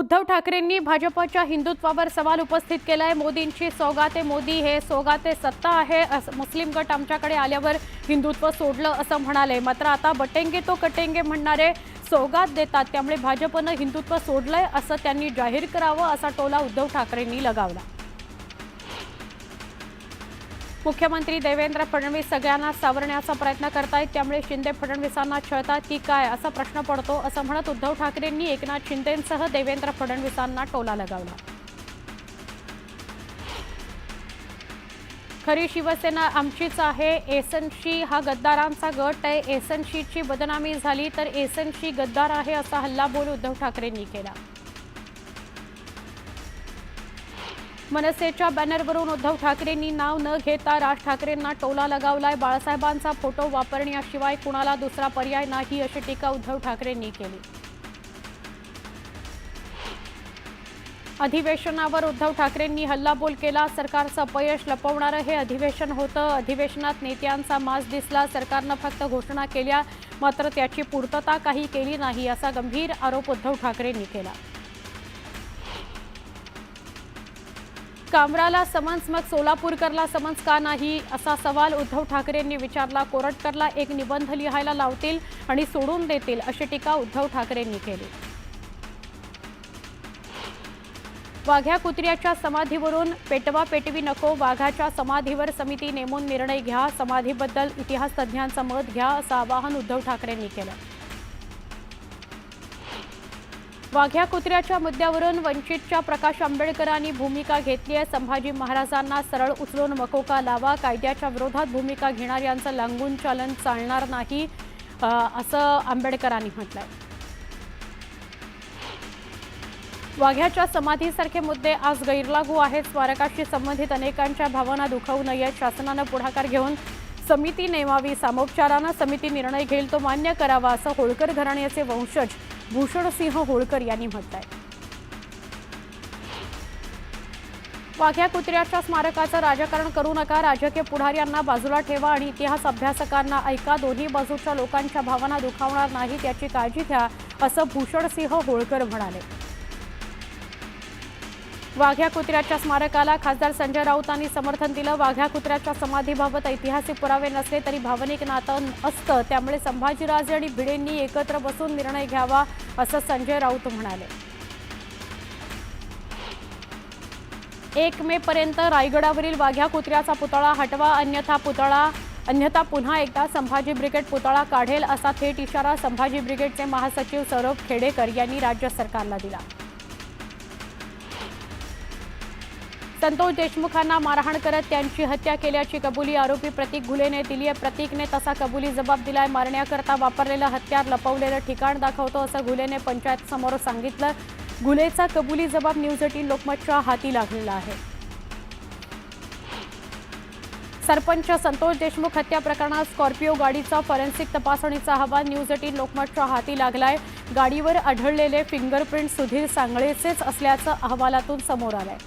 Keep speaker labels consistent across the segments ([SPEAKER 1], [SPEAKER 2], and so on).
[SPEAKER 1] उद्धव ठाकरेंनी भाजपच्या हिंदुत्वावर सवाल उपस्थित केलाय। मोदींची सौगाते मोदी हे सौगाते सत्ता आहे। मुस्लिम गट आमच्याकडे आल्यावर हिंदुत्व सोडलं असं म्हणाले। मात्र आता बटेंगे तो कटेंगे म्हणणारे सौगात देतात, त्यामुळे भाजपनं हिंदुत्व सोडलंय असं त्यांनी जाहीर करावं असा टोला उद्धव ठाकरेंनी लगावला। मुख्यमंत्री देवेंद्र फडणवीस सगळ्यांना सावरण्याचा प्रयत्न करतायत, त्यामुळे शिंदे फडणवीसांना छळतात की काय असा प्रश्न पडतो असं म्हणत उद्धव ठाकरेंनी एकनाथ शिंदेंसह देवेंद्र फडणवीसांना टोला लगावला। खरी शिवसेना आमचीच आहे, एसएनसी हा गद्दारांचा गट आहे, एसएनसीची बदनामी झाली तर एसएनसी गद्दार आहे असा हल्लाबोल उद्धव ठाकरेंनी केला। मनसेच्या बॅनरवरून उद्धव ठाकरेंनी नाव न घेता राज ठाकरेंना टोला लगावलाय। बाळासाहेबांचा फोटो वापरण्याशिवाय कुणाला दुसरा पर्याय नाही अशी टीका उद्धव ठाकरेंनी केली। अधिवेशनावर उद्धव ठाकरेंनी हल्लाबोल केला। सरकारचं अपयश लपवणारं हे अधिवेशन होतं। अधिवेशनात नेत्यांचा माज दिसला। सरकारनं फक्त घोषणा केल्या, मात्र त्याची पूर्तता काही केली नाही असा गंभीर आरोप उद्धव ठाकरेंनी केला। कामराला समन्स मग सोलापूरकरला समन्स का नाही असा सवाल उद्धव ठाकरेंनी विचारला। कोरटकरला एक निबंध लिहायला लावतील आणि सोडून देतील अशी टीका उद्धव ठाकरेंनी केली। वाघ्या कुत्र्याच्या समाधीवरून पेटवा पेटवी नको, वाघाच्या समाधीवर समिती नेमून निर्णय घ्या, समाधीबद्दल इतिहास तज्ज्ञांचं मत घ्या असं आवाहन उद्धव ठाकरेंनी केलं। वाघ्या कुत्र्याच्या मुद्द्यावरून वंचितच्या प्रकाश आंबेडकरांनी भूमिका घेतली आहे। संभाजी महाराजांना सरळ उचलून मकोका लावा, कायद्याच्या विरोधात भूमिका घेणाऱ्यांचं लांगून चालन चालणार नाही असं आंबेडकरांनी म्हटलंय। वाघ्याच्या समाधीसारखे मुद्दे आज गैरलागू आहेत। स्मारकाशी संबंधित अनेकांच्या भावना दुखावू नयेत। शासनानं पुढाकार घेऊन समिती नेमावी, सामोपचारानं समिती निर्णय घेईल तो मान्य करावा असं होळकर घराण्याचे वंशज भूषणसिंह होळकर यांनी म्हटलंय। वाघ्या कुत्र्याच्या स्मारकाचं राजकारण करू नका, राजकीय पुढाऱ्यांना बाजूला ठेवा आणि इतिहास अभ्यासकांना ऐका, दोन्ही बाजूच्या लोकांच्या भावना दुखावणार नाहीत याची काळजी घ्या असं भूषणसिंह होळकर म्हणाले। वाघ्या कुत्र्याच्या स्मारकाला खासदार संजय राऊतांनी समर्थन दिलं। वाघ्या कुत्र्याच्या समाधीबाबत ऐतिहासिक पुरावे नसले तरी भावनिक नातं असतं, त्यामुळे संभाजीराजे आणि भिडेंनी एकत्र बसून निर्णय घ्यावा असं संजय राऊत म्हणाले। 1 मे पर्यंत रायगडावरील वाघ्या कुत्र्याचा पुतळा हटवा, अन्यथा पुन्हा एकदा संभाजी ब्रिगेड पुतळा काढेल असा थेट इशारा संभाजी ब्रिगेडचे महासचिव सौरभ खेडेकर यांनी राज्य सरकारला दिला। संतोष देशमुखांना मारहाण करत त्यांची हत्या केल्याची कबुली आरोपी प्रतीक घुलेने दिली आहे। प्रतीकने तसा कबुली जबाब दिलाय। मारण्याकरता वापरलेलं हत्यार लपवलेलं ठिकाण दाखवतो असं घुलेने पंचायत समोर सांगितलं। घुलेचा कबुली जबाब न्यूज 18 लोकमतच्या हाती लागलेला आहे। सरपंच संतोष देशमुख हत्या प्रकरणात स्कॉर्पिओ गाडीचा फॉरेन्सिक तपासणीचा अहवाल न्यूज 18 लोकमतच्या हाती लागलाय। गाडीवर आढळलेले फिंगरप्रिंट सुधीर सांगळेचेच असल्याचं अहवालातून समोर आलंय।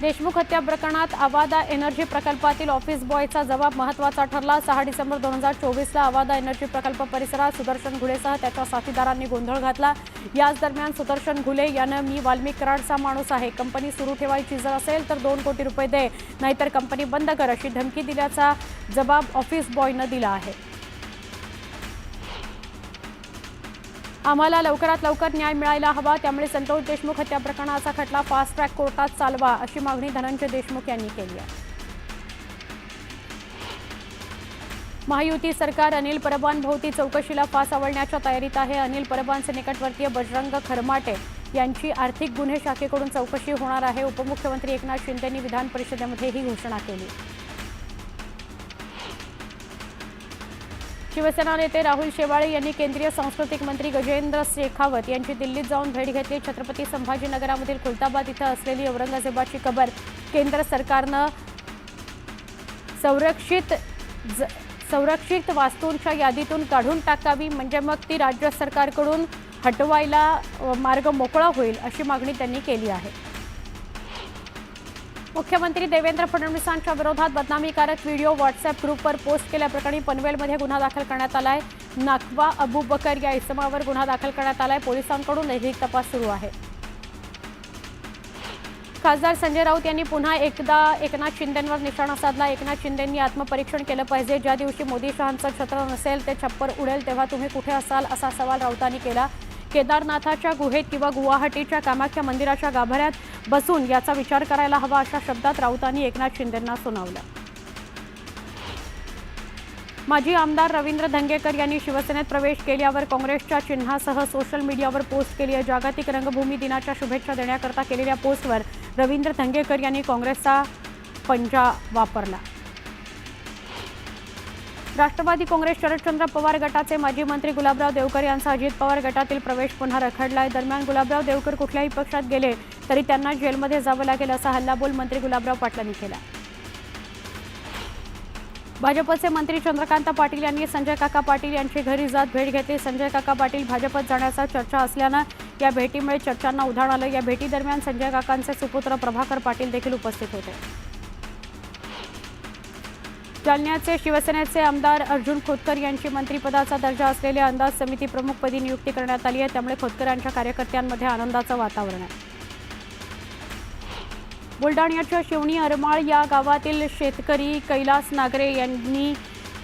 [SPEAKER 1] देशमुख हत्या प्रकरणात आवादा एनर्जी प्रकल्पातील ऑफिस बॉयचा जबाब महत्त्वाचा ठरला। 6 डिसेंबर 2024ला आवादा एनर्जी प्रकल्प परिसरात सुदर्शन घुलेसह त्याच्या साथीदारांनी गोंधळ घातला। याच दरम्यान सुदर्शन घुले यानं मी वाल्मिक कराडचा माणूस आहे, कंपनी सुरू ठेवायची जर असेल तर 2 कोटी रुपये दे, नाहीतर कंपनी बंद कर अशी धमकी दिल्याचा जबाब ऑफिस बॉयनं दिला आहे। आम्हाला लवकरात लवकर न्याय मिळायला हवा, त्यामुळे संतोष देशमुख हत्या प्रकरणाचा खटला फास्ट ट्रॅक कोर्टात चालवा अशी मागणी धनंजय देशमुख यांनी केली आहे। महायुती सरकार अनिल परबांभोवती चौकशीला फास आवळण्याच्या तयारीत आहे। अनिल परबांचे निकटवर्तीय बजरंग खरमाटे यांची आर्थिक गुन्हे शाखेकडून चौकशी होणार आहे। उपमुख्यमंत्री एकनाथ शिंदेंनी विधान परिषदेमध्ये ही घोषणा केली। शिवसेना नेते राहुल शेवाळे यांनी केंद्रीय सांस्कृतिक मंत्री गजेंद्र शेखावत यांची दिल्लीत जाऊन भेट घेतली। छत्रपती संभाजीनगरामधील खुलताबाद इथं असलेली औरंगजेबाची कबर केंद्र सरकारनं संरक्षित वास्तूंच्या यादीतून काढून टाकावी, म्हणजे मग ती राज्य सरकारकडून हटवायला मार्ग मोकळा होईल अशी मागणी त्यांनी केली आहे। मुख्यमंत्री देवेंद्र फडणवीसांच्या विरोधात बदनामीकारक व्हिडिओ व्हॉट्सअप ग्रुपवर पोस्ट केल्याप्रकरणी पनवेलमध्ये गुन्हा दाखल करण्यात आला आहे। नाकवा अबू बकर या इसमावर गुन्हा दाखल करण्यात आलाय। पोलिसांकडून अधिक तपास सुरू आहे। खासदार संजय राऊत यांनी पुन्हा एकदा एकनाथ शिंदेंवर निशाणा साधला। एकनाथ शिंदेंनी आत्मपरीक्षण केलं पाहिजे। ज्या दिवशी मोदी शहांचं छत्र नसेल, ते छप्पर उडेल, तेव्हा तुम्ही कुठे असाल, असा सवाल राऊतांनी केला। केदारनाथाच्या गुहेत किंवा गुवाहाटीच्या कामाख्या मंदिराच्या गाभाऱ्यात बसून याचा विचार करायला हवा, अशा शब्दात राऊतांनी एकनाथ शिंदेंना सुनावलं। माजी आमदार रवींद्र धंगेकर यांनी शिवसेनेत प्रवेश केल्यावर काँग्रेसच्या चिन्हासह सोशल मीडियावर पोस्ट केली आहे। जागतिक रंगभूमी दिनाच्या शुभेच्छा देण्याकरता केलेल्या पोस्टवर रवींद्र धंगेकर यांनी काँग्रेसचा पंजा वापरला। राष्ट्रवादी काँग्रेस शरदचंद्र पवार गटाचे माजी मंत्री गुलाबराव देवकर यांचा अजित पवार गटातील प्रवेश पुन्हा रखडलाय। दरम्यान गुलाबराव देवकर कुठल्याही पक्षात गेले तरी त्यांना जेलमध्ये जावं लागेल, असा हल्लाबोल मंत्री गुलाबराव पाटलांनी केला। भाजपचे मंत्री चंद्रकांत पाटील यांनी संजय काका पाटील यांची घरी जात भेट घेतली। संजय काका पाटील भाजपत जाण्याचा चर्चा असल्यानं या भेटीमुळे चर्चांना उधाण आलं। या भेटीदरम्यान संजय काकांचे सुपुत्र प्रभाकर पाटील देखील उपस्थित होते। जालन्याचे शिवसेनेचे आमदार अर्जुन खोतकर यांची मंत्रिपदाचा दर्जा असलेल्या अंदाज समिती प्रमुखपदी नियुक्ती करण्यात आली आहे। त्यामुळे खोतकर यांच्या कार्यकर्त्यांमध्ये आनंदाचं वातावरण आहे। बुलढाण्याच्या शिवणी अरमाळ या गावातील शेतकरी कैलास नागरे यांनी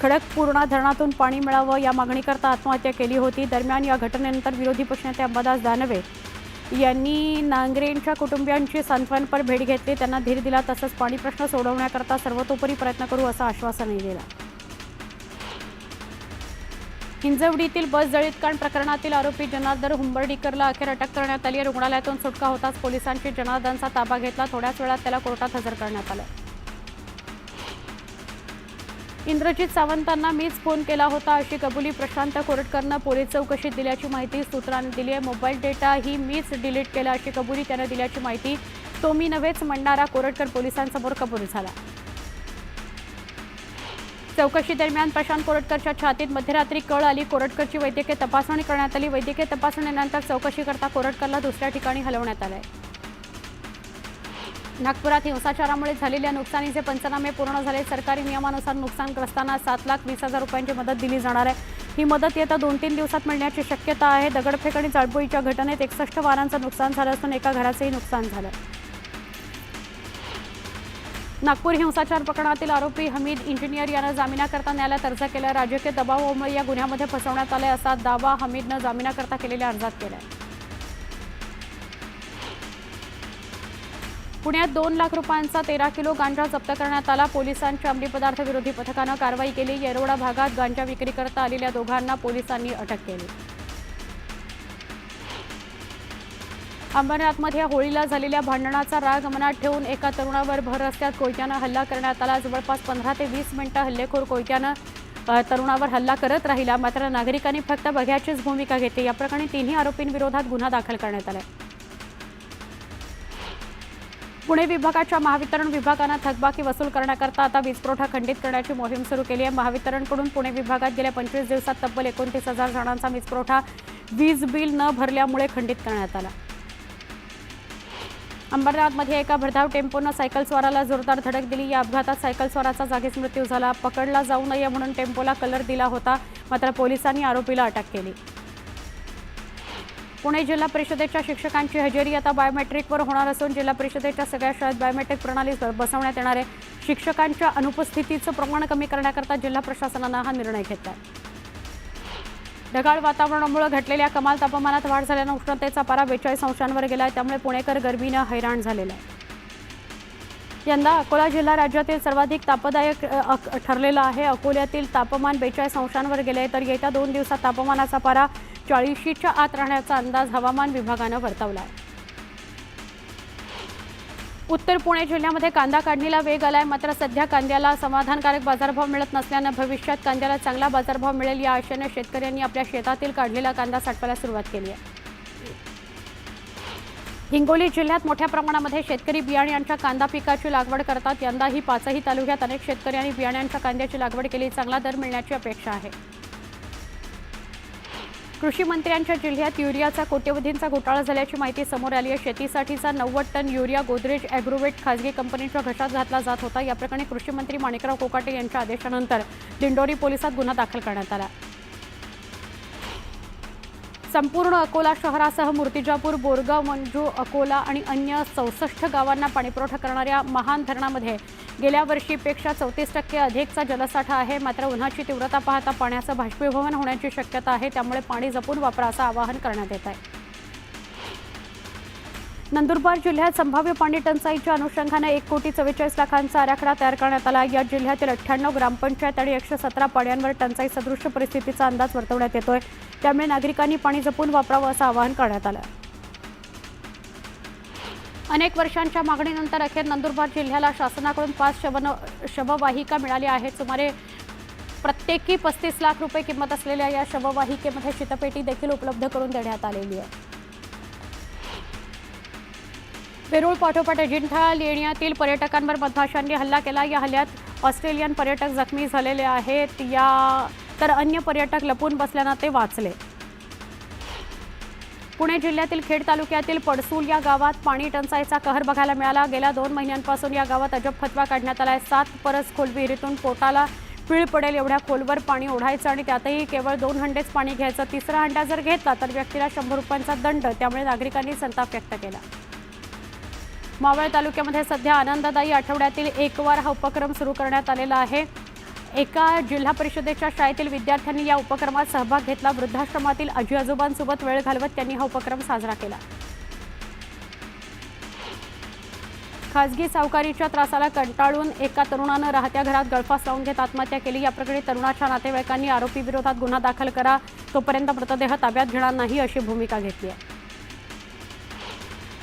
[SPEAKER 1] खडकपूर्णा धरणातून पाणी मिळावं या मागणीकरता आत्महत्या केली होती। दरम्यान या घटनेनंतर विरोधी पक्षनेते अंबादास दानवे यांनी नांगरेंच्या कुटुंबियांची सांत्वनपर भेट घेतली, त्यांना धीर दिला, तसंच पाणी प्रश्न सोडवण्याकरता सर्वतोपरी प्रयत्न करू असं आश्वासनही दिलं। हिंजवडीतील बस जळीत कांड प्रकरणातील आरोपी जनार्दन हुंबर्डीकरला अखेर अटक करण्यात आली आहे। रुग्णालयातून सुटका होताच पोलिसांनी जनार्दनचा ताबा घेतला। थोड्याच वेळात त्याला कोर्टात हजर करण्यात आलं। इंद्रजित सावंतांना मीच फोन केला होता अशी कबुली प्रशांत कोरटकरनं पोलीस चौकशीत दिल्याची माहिती सूत्रांनी दिली आहे। मोबाईल डेटा ही मीच डिलीट केला अशी कबुली त्यानं दिल्याची माहिती तो मी नव्हेच म्हणणारा कोरटकर पोलिसांसमोर कबूल झाला। चौकशी दरम्यान प्रशांत कोरटकरच्या छातीत मध्यरात्री कळ आली। कोरटकरची वैद्यकीय तपासणी करण्यात आली। वैद्यकीय तपासणीनंतर चौकशी करता कोरटकरला दुसऱ्या ठिकाणी हलवण्यात आलंय। नागपुरात हिंसाचारामुळे झालेल्या नुकसानीचे पंचनामे पूर्ण झाले। सरकारी नियमानुसार नुकसानग्रस्तांना 7,20,000 रुपयांची मदत दिली जाणार आहे। ही मदत येत्या 2-3 दिवसात मिळण्याची शक्यता आहे। दगडफेक आणि जाळपोळीच्या घटनेत 61 वारांचं नुकसान झालं असून एका घराचंही नुकसान झालं। नागपूर हिंसाचार प्रकरणातील आरोपी हमीद इंजिनियर यानं जामिनाकरता न्यायालयात अर्ज केला। राजकीय दबावामुळे या गुन्ह्यामध्ये फसवण्यात आले असा दावा हमीदनं जामिनाकरता केलेल्या अर्जात केलाय। पुण्यात 2 लाख रुपयांचा 13 किलो गांजा जप्त करण्यात आला। पोलिसांच्या अंमली पदार्थ विरोधी पथकानं कारवाई केली। येरवडा भागात गांजा विक्रीकरता आलेल्या दोघांना पोलिसांनी अटक केली। अंबरनाथमध्ये होळीला झालेल्या भांडणाचा राग मनात ठेवून एका तरुणावर भर रस्त्यात कोयत्यानं हल्ला करण्यात आला। जवळपास 15 ते 20 मिनिटं हल्लेखोर कोयत्यानं तरुणावर हल्ला करत राहिला, मात्र नागरिकांनी फक्त बघ्याचीच भूमिका घेतली। या प्रकरणी 3ही आरोपींविरोधात गुन्हा दाखल करण्यात आला। पुणे विभागाच्या महावितरण विभागानं थकबाकी वसूल करण्याकरता आता वीजपुरवठा खंडित करण्याची मोहीम सुरू केली आहे। महावितरणकडून पुणे विभागात गेल्या 25 दिवसात तब्बल 29,000 जणांचा वीजपुरवठा वीज बिल न भरल्यामुळे खंडित करण्यात आला। अंबरनाथमध्ये एका भरधाव टेम्पोनं सायकल स्वाराला जोरदार धडक दिली। या अपघातात सायकल स्वाराचा जागीच मृत्यू झाला। पकडला जाऊ नये म्हणून टेम्पोला कलर दिला होता, मात्र पोलिसांनी आरोपीला अटक केली। पुणे जिल्हा परिषदेच्या शिक्षकांची हजेरी आता बायोमेट्रिकवर होणार असून जिल्हा परिषदेच्या सगळ्या शाळेत बायोमेट्रिक प्रणाली बसवण्यात येणार आहे। शिक्षकांच्या अनुपस्थितीचं प्रमाण कमी करण्याकरता जिल्हा प्रशासनानं हा निर्णय घेतला आहे। ढगाळ वातावरणामुळे घटलेल्या कमाल तापमानात वाढ झाल्यानं उष्णतेचा पारा 42 अंशांवर गेला आहे। त्यामुळे पुणेकर गरमीनं हैराण झालेला आहे। यंदा अकोला जिल्हा राज्यातील सर्वाधिक तापदायक ठरलेला आहे। अकोल्यातील तापमान 42 अंशांवर गेले आहे, तर येत्या 2 दिवसात तापमानाचा पारा 40च्या आत राहण्याचा अंदाज हवामान विभागानं वर्तवला आहे। उत्तर पुणे जिल्ह्यामध्ये कांदा काढणीला वेग आलाय, मात्र सध्या कांद्याला समाधानकारक बाजारभाव मिळत नसल्यानं भविष्यात कांद्याला चांगला बाजारभाव मिळेल या आशेने शेतकऱ्यांनी आपल्या शेतातील काढलेला कांदा साठवायला सुरुवात केली आहे। हिंगोली जिल्ह्यात मोठ्या प्रमाणामध्ये शेतकरी बियाण्यांच्या कांदा पिकाची लागवड करतात। यंदाही 5ही तालुक्यात अनेक शेतकऱ्यांनी बियाण्यांच्या कांद्याची लागवड केली। चांगला दर मिळण्याची अपेक्षा आहे। कृषी मंत्र्यांच्या जिल्ह्यात युरियाचा कोट्यवधींचा घोटाळा झाल्याची माहिती समोर आली आहे। शेतीसाठीचा 90 टन युरिया गोदरेज ॲग्रोवेट खासगी कंपनीच्या घशात घातला जात होता। या प्रकरणी कृषी मंत्री माणिकराव कोकाटे यांच्या आदेशानंतर दिंडोरी पोलिसात गुन्हा दाखल करण्यात आला। संपूर्ण अकोला शहरासह मूर्तिजापूर, बोरगाव, मंजू, अकोला आणि अन्य 64 गावांना पाणीपुरवठा करणाऱ्या महान धरणामध्ये गेल्या वर्षीपेक्षा 34% अधिकचा जलसाठा आहे. मात्र उन्हाची तीव्रता पाहता पाण्याचं बाष्पीभवन होण्याची शक्यता आहे. त्यामुळे पाणी जपून वापरा असं आवाहन करण्यात येत आहे. नंदुरबार जिल्ह्यात संभाव्य पाणी टंचाईच्या अनुषंगाने 1,44 लाखांचा आराखडा तयार करण्यात आला. या जिल्ह्यातील 98 ग्रामपंचायत आणि 117 पाड्यांवर टंचाई सदृश परिस्थितीचा अंदाज वर्तवण्यात येतोय. त्यामुळे नागरिकांनी पाणी जपून वापरावं असं आवाहन करण्यात आलं. अनेक वर्षांच्या मागणीनंतर अखेर नंदुरबार जिल्ह्याला शासनाकडून 5 शववाहिका मिळाल्या आहेत. सुमारे प्रत्येकी 35 लाख रुपये किंमत असलेल्या या शववाहिकेमध्ये शीतपेटी देखील उपलब्ध करून देण्यात आलेली आहे. वेरूळ पाठोपाठ अजिंठा लेण्यातील पर्यटकांवर मधमाशांनी हल्ला केला. या हल्ल्यात ऑस्ट्रेलियन पर्यटक जखमी झालेले आहेत. तर अन्य पर्यटक लपून बसल्यानं ते वाचले. पुणे जिल्ह्यातील खेड तालुक्यातील पडसूल या गावात पाणी टंचाईचा कहर बघायला मिळाला. गेल्या 2 महिन्यांपासून या गावात अजब फतवा काढण्यात आलाय. 7 परस खोल विहिरीतून पोटाला पीळ पडेल एवढ्या खोलवर पाणी ओढायचं आणि त्यातही केवळ 2 हंडेच पाणी घ्यायचं. 3रा हंडा जर घेतला तर व्यक्तीला 100 रुपयांचा दंड. त्यामुळे नागरिकांनी संताप व्यक्त केला. मावळ तालुक्यामध्ये सध्या आनंददायी आठवड्यातील एकवार हा उपक्रम सुरू करण्यात आलेला आहे. एका जिल्हा परिषदेच्या शाळेतील विद्यार्थ्यांनी या उपक्रमात सहभाग घेतला. वृद्धाश्रमातील आजी आजोबांसोबत वेळ घालवत त्यांनी हा उपक्रम साजरा केला. खासगी सावकारीच्या त्रासाला कंटाळून एका तरुणानं राहत्या घरात गळफास लावून घेत आत्महत्या केली. याप्रकरणी तरुणाच्या नातेवाईकांनी आरोपी विरोधात गुन्हा दाखल करा, तोपर्यंत मृतदेह ताब्यात घेणार नाही अशी भूमिका घेतली आहे.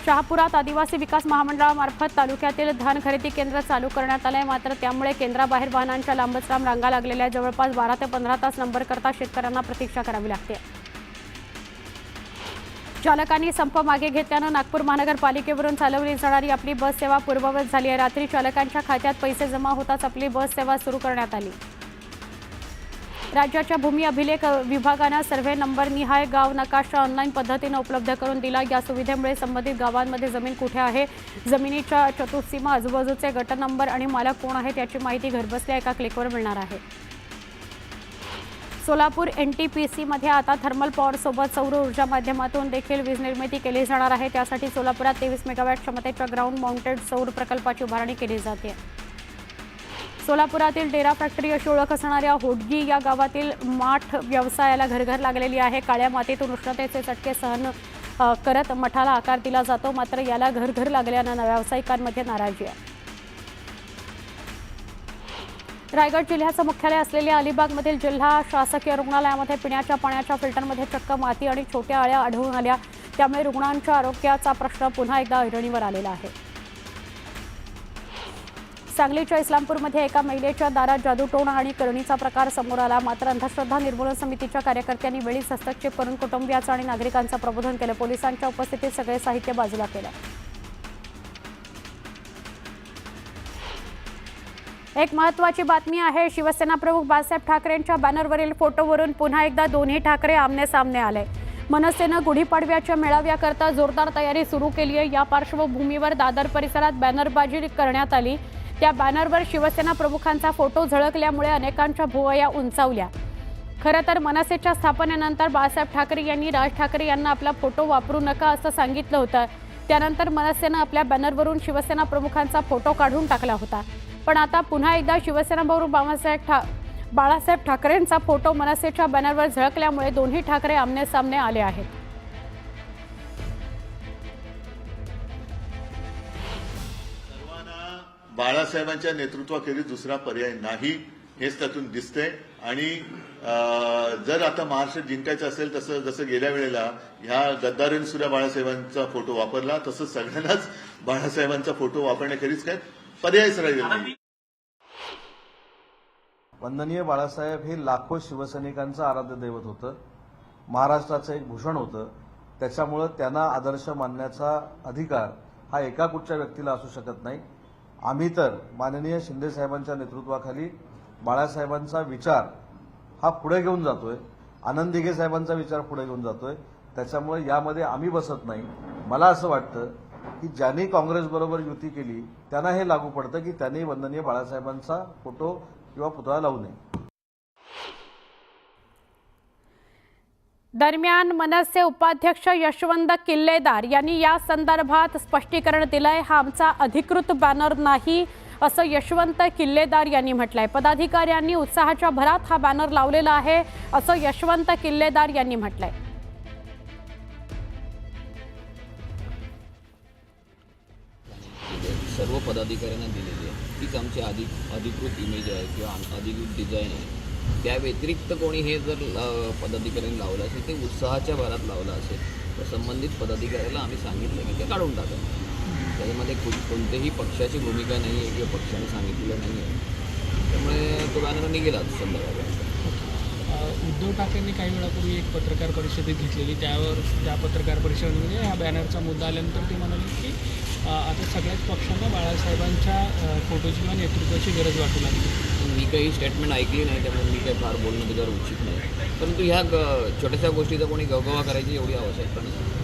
[SPEAKER 1] शहापुरात आदिवासी विकास महामंडळामार्फत तालुक्यातील धान खरेदी केंद्र चालू करण्यात आले. मात्र त्यामुळे केंद्राबाहेर वाहनांच्या लांबच लांब रांगा लागलेल्या. जवळपास 12 ते 15 तास नंबरकरता शेतकऱ्यांना प्रतीक्षा करावी लागते. चालकांनी संप मागे घेतल्यानं नागपूर महानगरपालिकेवरून चालवली जाणारी आपली बस सेवा पूर्ववत झाली आहे. रात्री चालकांच्या खात्यात पैसे जमा होताच आपली बस सेवा सुरू करण्यात आली. राज्याच्या भूमी अभिलेख विभागानं सर्व्हे नंबर निहाय गाव नकाशा ऑनलाईन पद्धतीनं उपलब्ध करून दिला. या सुविधेमुळे संबंधित गावांमध्ये जमीन कुठे आहे, जमिनीच्या चतुःसीमा, आजूबाजूचे गट नंबर आणि मालक कोण आहेत याची माहिती घरबसल्या एका क्लिकवर मिळणार आहे. सोलापूर NTPCमध्ये आता थर्मल पॉवरसोबत सौर ऊर्जा माध्यमातून देखील वीज निर्मिती केली जाणार आहे. त्यासाठी सोलापुरात 23 मेगावॅट क्षमतेच्या ग्राउंड माउंटेड सौर प्रकल्पाची उभारणी केली जाते. सोलापुरातील डेरा फॅक्टरी अशी ओळख असणाऱ्या होडगी या गावातील माठ व्यवसायाला घरघर लागलेली आहे. काळ्या मातीतून उष्णतेचे चटके सहन करत मठाला आकार दिला जातो. मात्र याला घरघर लागल्यानं व्यावसायिकांमध्ये नाराजी आहे. रायगड जिल्ह्याचं मुख्यालय असलेल्या अलिबागमधील जिल्हा शासकीय रुग्णालयामध्ये पिण्याच्या पाण्याच्या फिल्टरमध्ये चक्क माती आणि छोट्या अळ्या आढळून आल्या. त्यामुळे रुग्णांच्या आरोग्याचा प्रश्न पुन्हा एकदा ऐरणीवर आलेला आहे. सांगलीच्या इस्लामपूरमध्ये एका महिलेच्या दारात जादूटोणा आणि करणीचा प्रकार समोर आला. मात्र अंधश्रद्धा निर्मूलन समितीच्या कार्यकर्त्यांनी वेळीच हस्तक्षेप करून कुटुंबियाचं आणि नागरिकांचं प्रबोधन केलं. पोलिसांच्या उपस्थितीत सगळे साहित्य बाजूला केलं. एक महत्त्वाची बातमी आहे. शिवसेना प्रमुख बाळासाहेब ठाकरेंच्या बॅनरवरील फोटोवरून पुन्हा एकदा दोन्ही ठाकरे आमने सामने आले. मनसेनं गुढीपाडव्याच्या मेळाव्याकरता जोरदार तयारी सुरू केली आहे. या पार्श्वभूमीवर दादर परिसरात बॅनरबाजी करण्यात आली. त्या बॅनरवर शिवसेना प्रमुखांचा फोटो झळकल्यामुळे अनेकांच्या भुवया उंचावल्या. खरं तर मनसेच्या स्थापनेनंतर बाळासाहेब ठाकरे यांनी राज ठाकरे यांना आपला फोटो वापरू नका असं सांगितलं होतं. त्यानंतर मनसेनं आपल्या बॅनरवरून शिवसेना प्रमुखांचा फोटो काढून टाकला होता. पण आता पुन्हा एकदा शिवसेना बाळासाहेब ठाकरेंचा फोटो मनसेच्या बॅनरवर झळकल्यामुळे दोन्ही ठाकरे आमनेसामने आले आहेत.
[SPEAKER 2] बाळासाहेबांच्या नेतृत्वाखेरीज दुसरा पर्याय नाही हेच त्यातून दिसतंय. आणि जर आता महाराष्ट्र जिंकायचं असेल तसं जसं गेल्या वेळेला ह्या गद्दारीने सुद्धा बाळासाहेबांचा फोटो वापरला, तसंच सगळ्यांनाच बाळासाहेबांचा फोटो वापरण्याखेरीज काय पर्यायच राहिला नाही.
[SPEAKER 3] वंदनीय बाळासाहेब हे लाखो शिवसैनिकांचं आराध्य दैवत होतं. महाराष्ट्राचं एक भूषण होतं. त्याच्यामुळं त्यांना आदर्श मानण्याचा अधिकार हा एका कुठच्या व्यक्तीला असू शकत नाही. आम्ही तर माननीय शिंदे साहेबांच्या नेतृत्वाखाली बाळासाहेबांचा विचार हा पुढे घेऊन जातोय. आनंद दिघे साहेबांचा विचार पुढे घेऊन जातोय. त्याच्यामुळे यामध्ये आम्ही बसत नाही. मला असं वाटतं की ज्यांनी काँग्रेसबरोबर युती केली त्यांना हे लागू पडतं की त्यांनी वंदनीय बाळासाहेबांचा फोटो किंवा पुतळा लावू नये.
[SPEAKER 1] दरम्यान मनसे उपाध्यक्ष यशवंत किल्लेदार यांनी या संदर्भात स्पष्टीकरण दिलंय. हा आमचा अधिकृत बॅनर नाही असं यशवंत किल्लेदार यांनी म्हटलंय. पदाधिकाऱ्यांनी उत्साहाच्या भरात हा बॅनर लावलेला आहे असं यशवंत किल्लेदार यांनी म्हटलंय.
[SPEAKER 4] सर्व पदाधिकाऱ्यांना दिलेली आहे. तीच आमची अधिकृत इमेज आहे किंवा अधिकृत डिझाईन आहे. त्या व्यतिरिक्त कोणी हे जर पदाधिकाऱ्यांनी लावलं असेल ते उत्साहाच्या भरात लावलं असेल तर संबंधित पदाधिकाऱ्याला आम्ही सांगितलं की ते काढून टाका. त्याच्यामध्ये कोणतेही पक्षाची भूमिका नाही आहे किंवा पक्षाने सांगितलेलं नाही आहे. त्यामुळे तो बॅनर निघेला संदर्भात.
[SPEAKER 5] उद्धव ठाकरेंनी काही वेळापूर्वी एक पत्रकार परिषदेत घेतलेली, त्या पत्रकार परिषदेमध्ये ह्या बॅनरचा मुद्दा आल्यानंतर ते म्हणाले की आता सगळ्याच पक्षांना बाळासाहेबांच्या फोटोची किंवा नेतृत्वाची गरज वाटू लागली.
[SPEAKER 4] मी काही स्टेटमेंट ऐकली नाही त्यामुळे मी काही फार बोलणं त्याच्यावर उचित नाही. परंतु ह्या छोट्याशा गोष्टीचा कोणी गवगवा करायची एवढी आवश्यकता नाही.